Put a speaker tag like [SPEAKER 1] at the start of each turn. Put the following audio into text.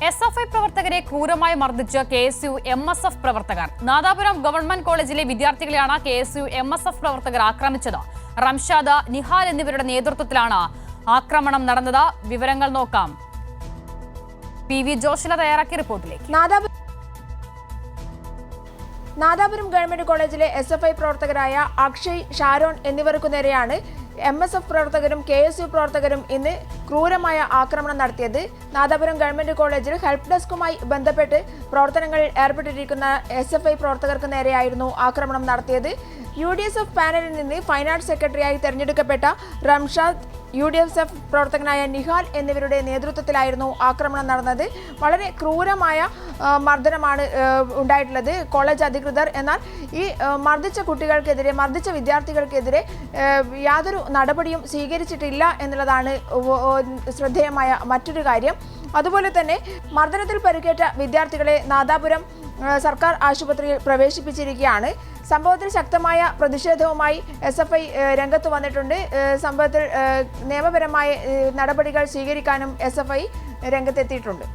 [SPEAKER 1] SFI പ്രവർത്തകരെ ക്രൂരമായി മർദ്ദിച്ച് KSU MSF പ്രവർത്തകർ. നാദാപുരം ഗവൺമെന്റ് കോളേജിലെ വിദ്യാർത്ഥികളെയാണ് KSU MSF പ്രവർത്തകർ ആക്രമിച്ചത്. റംഷാദ്, നിഹാൽ എന്നിവരുടെ നേതൃത്വത്തിലാണ് ആക്രമണം നടന്നത്. വിവരങ്ങൾ നോക്കാം. PV ജോഷില തയ്യാറാക്കിയ റിപ്പോർട്ടിലേക്ക്.
[SPEAKER 2] നാദാപുരം ഗവൺമെന്റ് കോളേജിലെ SFI പ്രവർത്തകരായ അക്ഷയ്, ഷാരോൺ എന്നിവർക്കു നേരെയാണ് MSF പ്രവർത്തകരും KSU പ്രവർത്തകരും ഇന്ന് ക്രൂരമായ ആക്രമണം നടത്തിയത്. നാദാപുരം ഗവൺമെന്റ് കോളേജിൽ ഹെൽപ്പ് ഡെസ്കുമായി ബന്ധപ്പെട്ട് പ്രവർത്തനങ്ങളിൽ ഏർപ്പെട്ടിരിക്കുന്ന SFI പ്രവർത്തകർക്ക് നേരെയായിരുന്നു ആക്രമണം നടത്തിയത്. UDSF പാനലിൽ നിന്ന് ഫൈനാൻസ് സെക്രട്ടറിയായി തെരഞ്ഞെടുക്കപ്പെട്ട റംഷാദ്, UDSF പ്രവർത്തകനായ നിഹാൽ എന്നിവരുടെ നേതൃത്വത്തിലായിരുന്നു ആക്രമണം നടന്നത്. വളരെ ക്രൂരമായ മർദ്ദനമാണ് ഉണ്ടായിട്ടുള്ളത് കോളേജ് അധികൃതർ. എന്നാൽ ഈ മർദ്ദിച്ച വിദ്യാർത്ഥികൾക്കെതിരെ യാതൊരു നടപടിയും സ്വീകരിച്ചിട്ടില്ല എന്നുള്ളതാണ് ശ്രദ്ധേയമായ മറ്റൊരു കാര്യം. അതുപോലെ തന്നെ മർദ്ദനത്തിൽ പരിക്കേറ്റ വിദ്യാർത്ഥികളെ നാദാപുരം സർക്കാർ ആശുപത്രിയിൽ പ്രവേശിപ്പിച്ചിരിക്കുകയാണ്. സംഭവത്തിൽ ശക്തമായ പ്രതിഷേധവുമായി SFI രംഗത്ത് വന്നിട്ടുണ്ട്. സംഭവത്തിൽ നിയമപരമായ നടപടികൾ സ്വീകരിക്കാനും SFI രംഗത്തെത്തിയിട്ടുണ്ട്.